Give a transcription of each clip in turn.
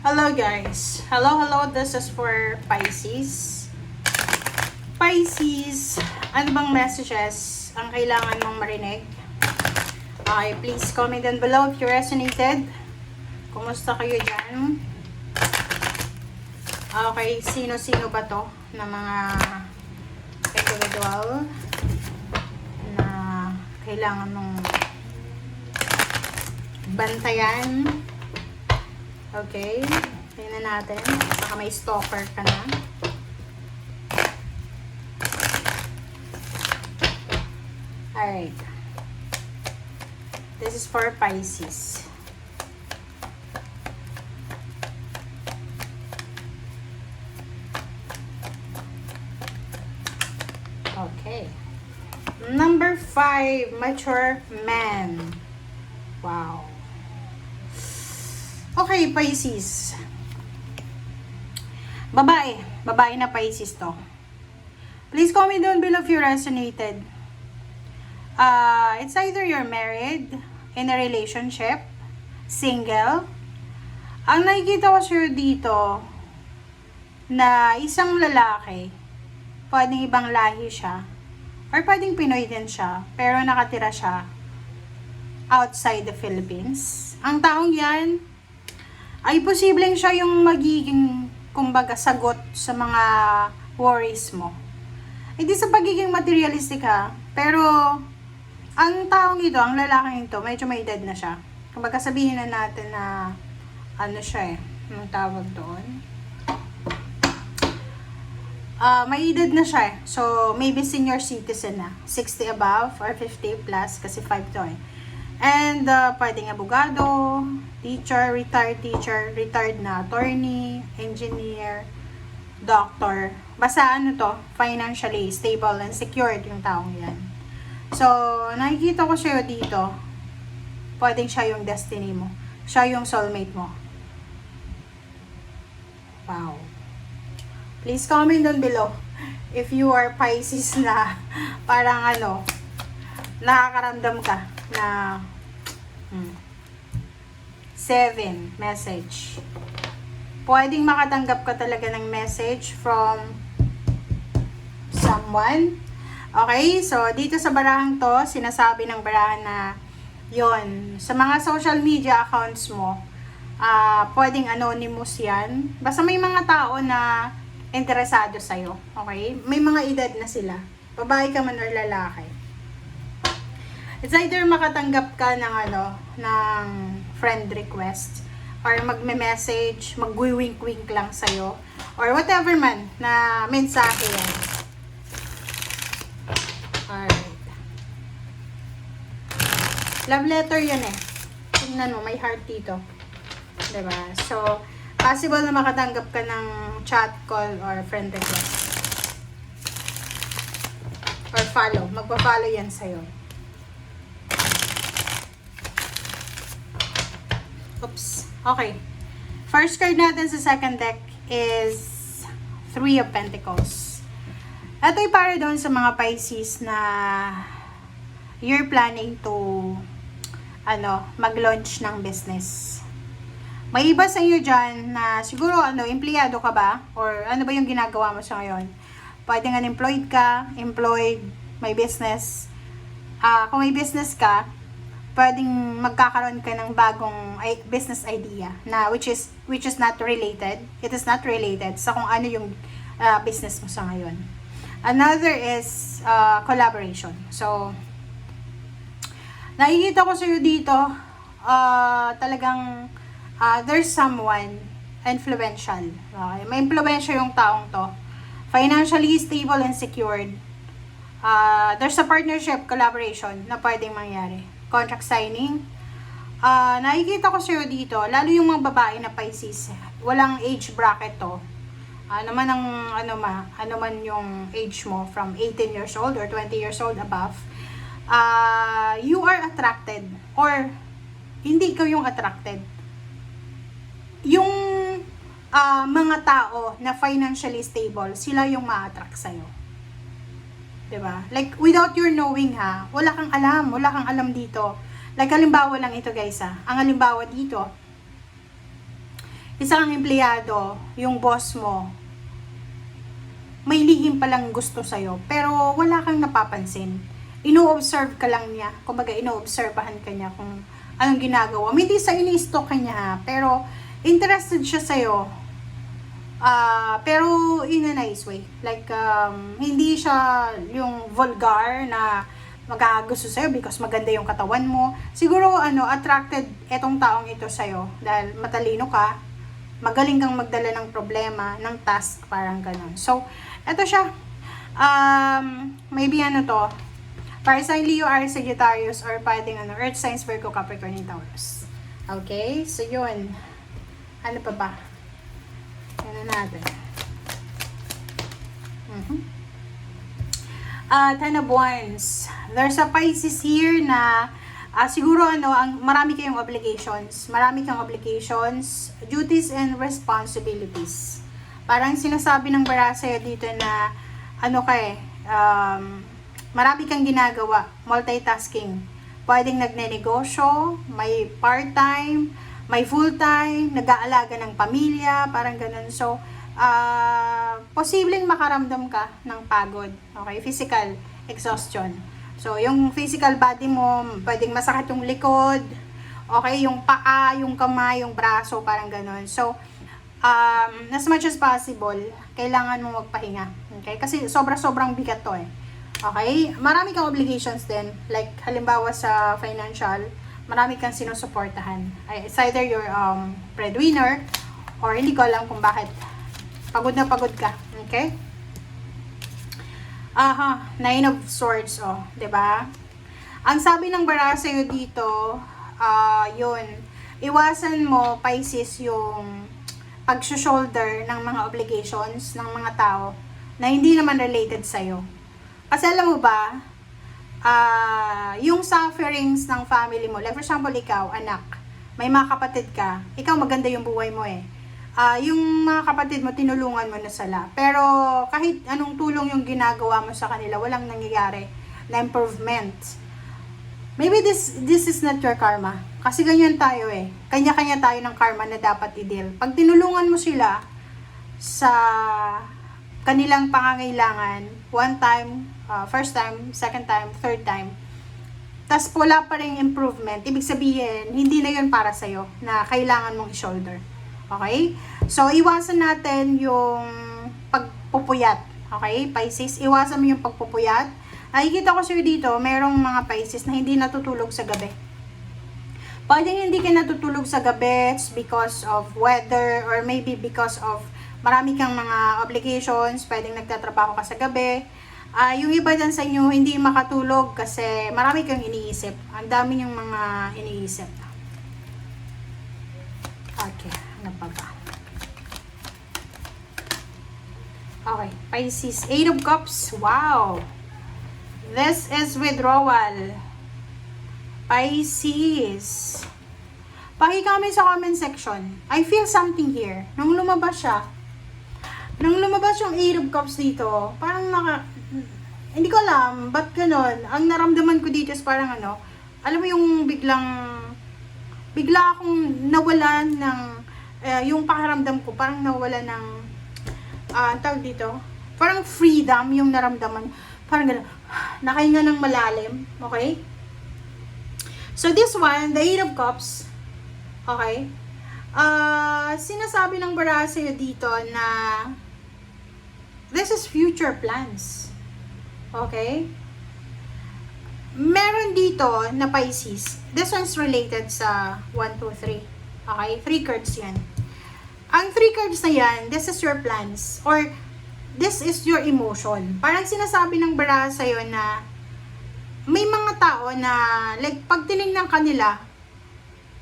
Hello guys. Hello. This is for Pisces. Pisces, ano bang messages ang kailangan mong marinig? Okay, please comment down below if you resonated. Kumusta kayo dyan? Okay, sino-sino ba to na mga individual na kailangan mong bantayan? Okay, tingnan natin. Baka may stalker ka na. Alright. This is for Pisces. Okay. Number 5, mature man. Wow. Okay, Pisces. Babae na Pisces to. Please comment down below if you resonated. It's either you're married, in a relationship, single. Ang nakikita ko sa'yo dito, na isang lalaki, pwedeng ibang lahi siya, or pwedeng Pinoy din siya, pero nakatira siya outside the Philippines. Ang taong yan, ay posibleng siya yung magiging, kumbaga, sagot sa mga worries mo. Hindi sa pagiging materialistic ha, pero ang taong ito, ang lalaking ito, medyo may edad na siya. Kumbaga sabihin na natin na, ano siya anong tawag doon? May edad na siya so maybe senior citizen na, 60 above or 50 plus, kasi 5 to And pwedeng abogado, teacher, retired na attorney, engineer, doctor. Basta ano to, financially stable and secured yung taong yan. So, nakikita ko siya dito, pwedeng siya yung destiny mo. Siya yung soulmate mo. Wow. Please comment down below if you are Pisces na parang ano, nakakaramdam ka na 7 message. Pwedeng makatanggap ka talaga ng message from someone. Okay, so dito sa barahang to, sinasabi ng barahan na yon sa mga social media accounts mo, pwedeng anonymous yan. Basta may mga tao na interesado sa'yo. Okay? May mga edad na sila. Babae ka man or lalaki. It's either makatanggap ka ng ng friend request, or magme-message, mag-wink-wink lang sa'yo, or whatever man na mensahe yan. Alright. Love letter yan eh. Tingnan mo, may heart dito. Diba? So, possible na makatanggap ka ng chat, call, or friend request. Or follow. Magpa-follow yan sa'yo. Oops. Okay. First card natin sa second deck is 3 of Pentacles. Ito ay para doon sa mga Pisces na you're planning to mag-launch ng business. May iba sa inyo dyan na siguro empleyado ka ba? Or ano ba yung ginagawa mo sa ngayon? Pwedeng unemployed ka, employed, may business. Kung may business ka, pwedeng magkakaroon ka ng bagong business idea na which is not related. It is not related sa kung ano yung business mo sa ngayon. Another is collaboration. So, nakikita ko sa iyo dito, talagang there's someone influential. Okay? May impluwensya yung taong to. Financially stable and secured. There's a partnership, collaboration na pwedeng mangyari. Contract signing. Nakikita ko sa'yo dito, lalo yung mga babae na Pisces, walang age bracket to. Ano man yung age mo, from 18 years old or 20 years old above, you are attracted, or hindi ikaw yung attracted. Yung mga tao na financially stable, sila yung ma-attract sa'yo. Diba? Like, without your knowing wala kang alam dito. Like, halimbawa lang ito guys Ang halimbawa dito, isa kang empleyado, yung boss mo, may lihim palang gusto sa'yo, pero wala kang napapansin. Ino-observe ka lang niya, kumbaga ino-obserbahan ka niya kung anong ginagawa. Hindi sa ini-stalk ka niya ha, pero interested siya sa'yo. Pero in a nice way. Like, hindi siya yung vulgar na magkakagusto sa'yo because maganda yung katawan mo. Siguro, attracted etong taong ito sa'yo dahil matalino ka, magaling kang magdala ng problema, ng task, parang ganun. So, eto siya. Maybe to, para sa Leo, Aries, Sagittarius, or pwedeng Earth signs, Virgo, Capricorn, and Taurus. Okay? So, yun. Ano pa ba? Ano natin? Ten of Wands. There's a Pisces here na siguro marami kayong obligations. Marami kang obligations, duties, and responsibilities. Parang sinasabi ng bara sa'yo dito na marami kang ginagawa, multitasking. Pwedeng nagnenegosyo, may part-time, may full-time, nag-aalaga ng pamilya, parang ganun. So, posibleng makaramdam ka ng pagod. Okay? Physical exhaustion. So, yung physical body mo, pwedeng masakit yung likod, okay? Yung paa, yung kamay, yung braso, parang ganun. So, as much as possible, kailangan mo magpahinga. Okay? Kasi sobrang bigat to eh. Okay? Marami kang obligations din. Like, halimbawa sa financial, marami kang sinusuportahan. It's either your breadwinner, or hindi ko alam kung bakit. Pagod na pagod ka. Okay? Nine of Swords, diba? Ang sabi ng bara sa'yo dito, yun, iwasan mo, Pisces, yung pag-shoulder ng mga obligations ng mga tao na hindi naman related sa'yo. Kasi alam mo ba, yung sufferings ng family mo, like for example, ikaw, anak, may mga kapatid ka, ikaw maganda yung buhay mo eh. Yung mga kapatid mo, tinulungan mo na sila. Pero kahit anong tulong yung ginagawa mo sa kanila, walang nangyayari na improvement. Maybe this is not your karma. Kasi ganyan tayo eh. Kanya-kanya tayo ng karma na dapat i-deal. Pag tinulungan mo sila sa kanilang pangangailangan, one time, first time, second time, third time, tas wala pa rin improvement, ibig sabihin, hindi na yun para sa'yo na kailangan mong i-shoulder. Okay? So, iwasan natin yung pagpupuyat. Okay? Pisces, iwasan mo yung pagpupuyat. Nakikita ko sa'yo dito, merong mga Pisces na hindi natutulog sa gabi. Pwedeng hindi ka natutulog sa gabi because of weather or maybe because of marami kang mga obligations, pwedeng nagtatrabaho ka sa gabi. Yung iba dyan sa inyo, hindi makatulog kasi marami kang iniisip. Ang dami yung mga iniisip. Okay, ano pa ba? Okay, Pisces, Eight of Cups. Wow! This is withdrawal. Pisces. Pakicomment sa comment section. I feel something here. Nung lumabas yung Eight of Cups dito, parang hindi ko alam, ba't ganon? Ang naramdaman ko dito is parang alam mo yung bigla akong nawalan ng, yung pakiramdam ko, parang nawalan ng, tawag dito, parang freedom yung naramdaman. Parang gano'n, nakahinga ng malalim, okay? So this one, the Eight of Cups, okay? Sinasabi ng bara sa'yo dito na this is future plans. Okay? Meron dito na Pisces. This one's related sa 1, 2, 3. Okay? 3 cards yan. Ang 3 cards na yan, this is your plans. Or, this is your emotion. Parang sinasabi ng bara sa'yo na may mga tao na, like, pag tinignan ka nila,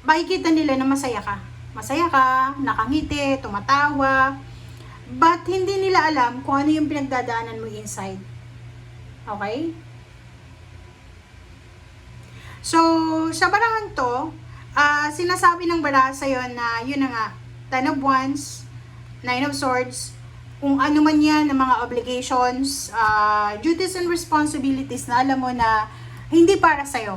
makikita nila na masaya ka. Masaya ka, nakangiti, tumatawa, but hindi nila alam kung ano yung pinagdadaanan mo inside. Okay? So, sa barahan to, sinasabi ng bara sa'yo na, yun na nga, Ten of Wands, Nine of Swords, kung ano man yan, ng mga obligations, duties and responsibilities na alam mo na hindi para sa'yo.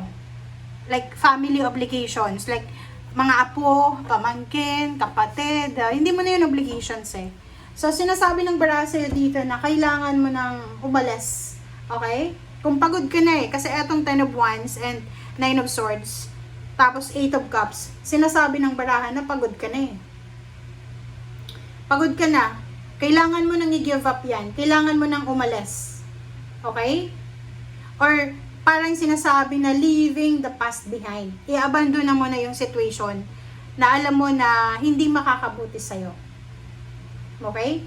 Like, family obligations. Like, mga apo, pamangkin, kapatid, hindi mo na yun obligations eh. So, sinasabi ng baraha sa'yo dito na kailangan mo nang umalis. Okay? Kung pagod ka na eh, kasi etong 10 of Wands and 9 of Swords, tapos 8 of Cups, sinasabi ng baraha na pagod ka na eh. Pagod ka na, kailangan mo nang i-give up yan. Kailangan mo nang umalis. Okay? Or, parang sinasabi na leaving the past behind. I-abandon na mo na yung situation na alam mo na hindi makakabuti sa'yo. Okay?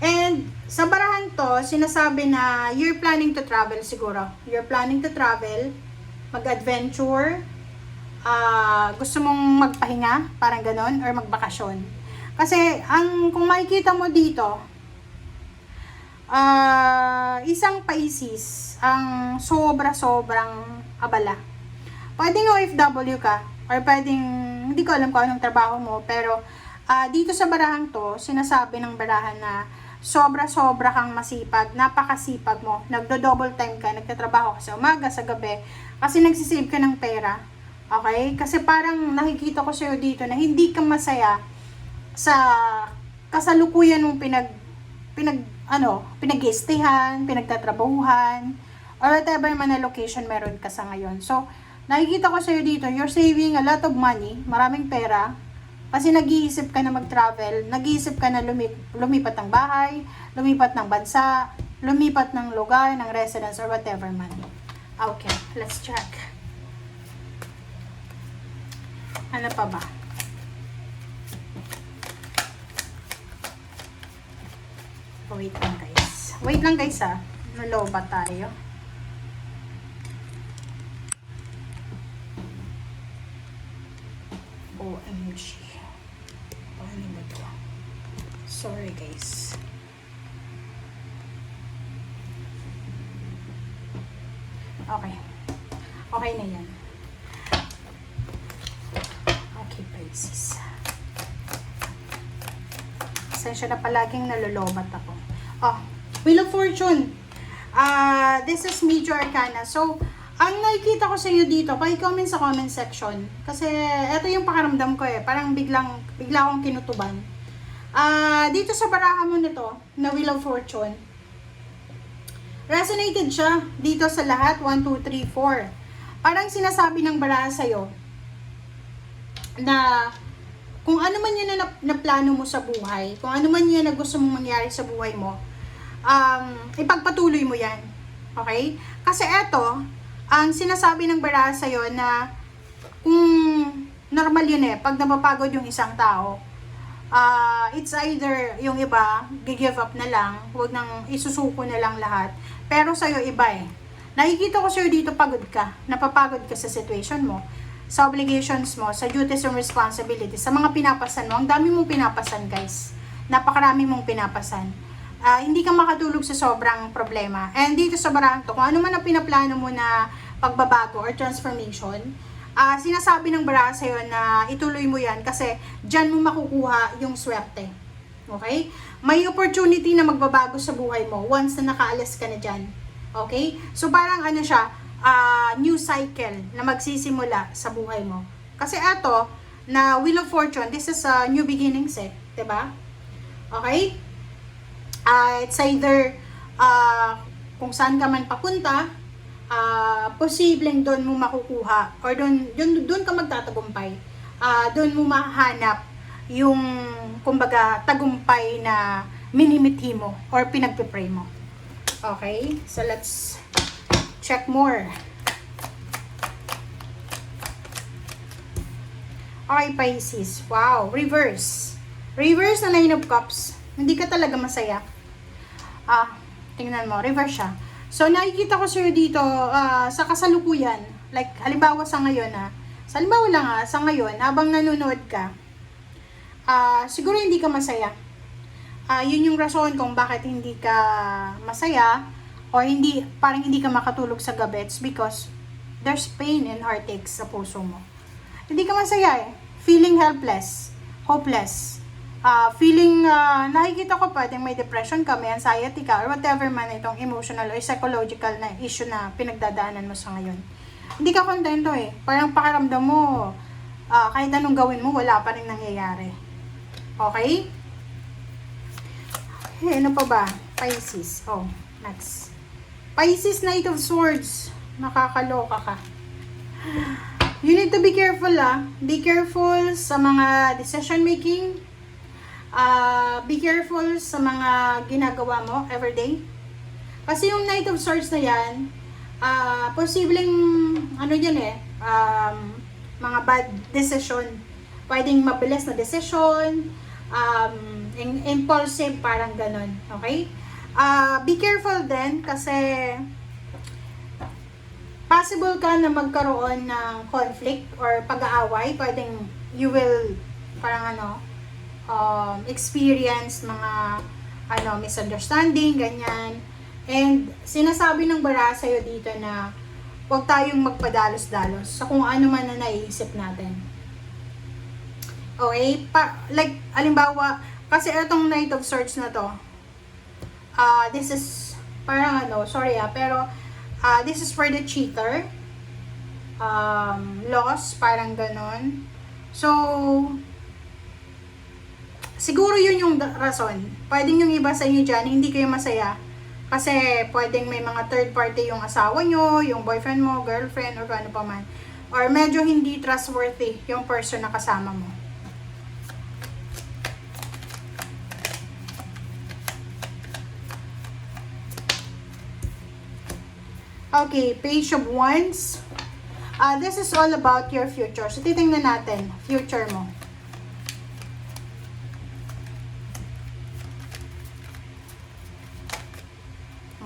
And, sa barahan to, sinasabi na you're planning to travel siguro. You're planning to travel, mag-adventure, gusto mong magpahinga, parang ganon, or magbakasyon. Kasi, kung makikita mo dito, isang Pisces ang sobra-sobrang abala. Pwedeng OFW ka, or pwedeng, hindi ko alam kung anong trabaho mo, pero dito sa barahang to, sinasabi ng barahan na sobra-sobra kang masipag, napakasipag mo, nagdo-double time ka, nagtatrabaho ka sa umaga, sa gabi, kasi nagsisave ka ng pera. Okay? Kasi parang nakikita ko sa'yo dito na hindi ka masaya sa kasalukuyan mong pinag-iistihan, pinagtatrabahuhan, or whatever man na location meron ka sa ngayon. So, nakikita ko sa'yo dito, you're saving a lot of money, maraming pera, kasi nag-iisip ka na mag-travel, nag-iisip ka na lumipat ng bahay, lumipat ng bansa, lumipat ng lugar, ng residence, or whatever man. Okay, let's check. Ano pa ba? Wait lang guys. Wait lang guys ha. Naloba tayo. OMG. Paano ba ito? Sorry guys. Okay. Okay na yan. Okay, Pisces. Pasensya na palaging nalolobat ako. Oh, Wheel of Fortune. This is Major Arcana. So, ang nakikita ko sa inyo dito, paki-comment sa comment section. Kasi, ito yung pakiramdam ko eh. Parang bigla akong kinutuban. Dito sa baraha mo nito, na Wheel of Fortune, resonated siya dito sa lahat, 1, 2, 3, 4. Parang sinasabi ng baraha sa'yo, na kung ano man yun na plano mo sa buhay, kung ano man yun na gusto mong mangyari sa buhay mo, ipagpatuloy mo yan. Okay? Kasi eto, ang sinasabi ng baraha sa'yo na kung normal yun eh, pag napapagod yung isang tao, it's either yung iba, give up na lang, huwag nang isusuko na lang lahat. Pero sa'yo iba eh. Nakikita ko sa'yo dito pagod ka, napapagod ka sa situation mo, sa obligations mo, sa duties and responsibilities, sa mga pinapasan mo. Ang dami mong pinapasan guys. Napakarami mong pinapasan. Hindi ka makatulog sa sobrang problema. And dito sa barahan to, kung ano man ang pinaplano mo na pagbabago or transformation, sinasabi ng baraha sa'yo na ituloy mo yan kasi dyan mo makukuha yung swerte. Okay? May opportunity na magbabago sa buhay mo once na nakaalis ka na dyan. Okay? So parang ano siya, new cycle na magsisimula sa buhay mo. Kasi ato, na Wheel of Fortune, this is a new beginnings eh. Diba? Okay? It's either kung saan ka man papunta, posibleng doon mo makukuha or doon ka magtatagumpay. Doon mo mahanap yung kumbaga tagumpay na minimithi mo or pinagpipray mo. Okay? So let's check more. Okay, Pisces. Wow, reverse. Reverse na 9 of Cups. Hindi ka talaga masaya. Tingnan mo, reverse siya. So, nakikita ko sa'yo dito, sa kasalukuyan, like, halimbawa sa ngayon, sa halimbawa lang sa ngayon, habang nanonood ka, siguro hindi ka masaya. Yun yung rason kung bakit hindi ka masaya, or parang hindi ka makatulog sa gabi. It's because there's pain and heartache sa puso mo. Hindi ka masaya eh. Feeling helpless, hopeless. Feeling, nakikita ko pwedeng may depression ka, may anxiety ka, or whatever man itong emotional or psychological na issue na pinagdadaanan mo sa ngayon. Hindi ka kontento eh. Parang pakiramdam mo, kahit anong gawin mo, wala pa rin nangyayari. Okay? Ano pa ba? Pisces. Oh, next. Pisces, Knight of Swords. Nakakaloka ka. You need to be careful, Be careful sa mga decision making. Be careful sa mga ginagawa mo everyday. Kasi yung Knight of Swords na yan, posibleng, mga bad decision. Pwedeng mabilis na decision, impulsive, parang ganon. Okay? Be careful din kasi possible ka na magkaroon ng conflict or pag-aaway. Pwedeng you will experience mga misunderstanding, ganyan. And sinasabi ng bara sa'yo dito na huwag tayong magpadalos-dalos sa kung ano man na naiisip natin. Okay? Halimbawa, kasi itong Knight of Swords na to, this is parang pero this is for the cheater. Loss, parang ganon. So, siguro yun yung rason. Pwedeng yung iba sa inyo dyan, hindi kayo masaya. Kasi pwedeng may mga third party yung asawa nyo, yung boyfriend mo, girlfriend, or ano pa man. Or medyo hindi trustworthy yung person na kasama mo. Okay, Page of Wands. This is all about your future. So, titingnan natin, future mo.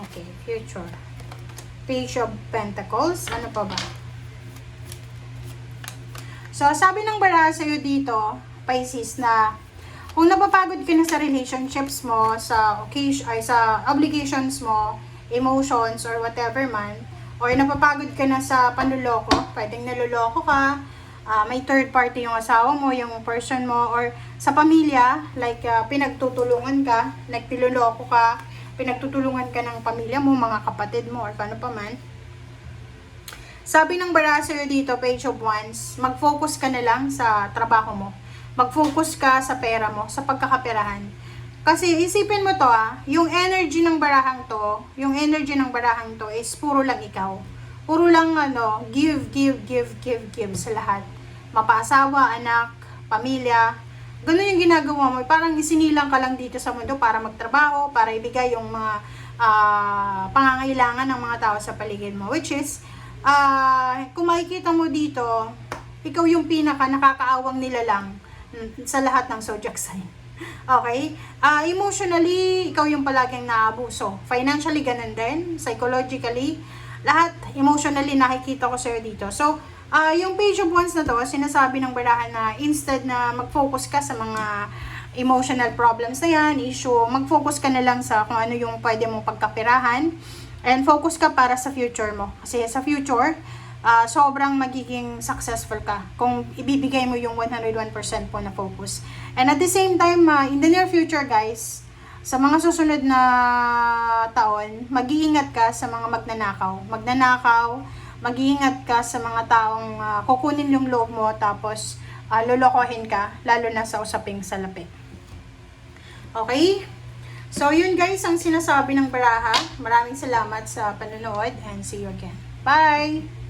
Okay, future. Page of Pentacles. Ano pa ba? So, sabi ng bara sa'yo dito, Pisces, na kung napapagod ka na sa relationships mo, sa obligations mo, emotions, or whatever man, or napapagod ka na sa panluloko, pwedeng naluloko ka, may third party yung asawa mo, yung person mo, or sa pamilya, pinagtutulungan ka, niloloko ka, pinagtutulungan ka ng pamilya mo, mga kapatid mo, or paano pa man. Sabi ng bara sa'yo dito, Page of Wands, mag-focus ka na lang sa trabaho mo. Mag-focus ka sa pera mo, sa pagkakaperahan. Kasi isipin mo to, yung energy ng barahang to is puro lang ikaw. Puro lang give sa lahat. Mapaasawa, anak, pamilya. Ganun yung ginagawa mo. Parang isinilang ka lang dito sa mundo para magtrabaho, para ibigay yung mga pangangailangan ng mga tao sa paligid mo. Which is, kung makikita mo dito, ikaw yung pinaka nakakaawang nilalang sa lahat ng zodiac sign. Okay? Emotionally, ikaw yung palaging naabuso. Financially, ganun din. Psychologically, lahat, emotionally, nakikita ko sa'yo dito. So, yung Page of Wands na to, sinasabi ng barahan na instead na mag-focus ka sa mga emotional problems na yan, issue, mag-focus ka na lang sa kung ano yung pwede mong pagkapirahan, and focus ka para sa future mo. Kasi sa future, sobrang magiging successful ka kung ibibigay mo yung 101% po na focus. And at the same time, in the near future guys, sa mga susunod na taon, mag-iingat ka sa mga magnanakaw, mag-iingat ka sa mga taong kukunin yung loob mo tapos lolokohin ka, lalo na sa usaping salapi. Okay? So yun guys, ang sinasabi ng baraha. Maraming salamat sa panonood and see you again. Bye!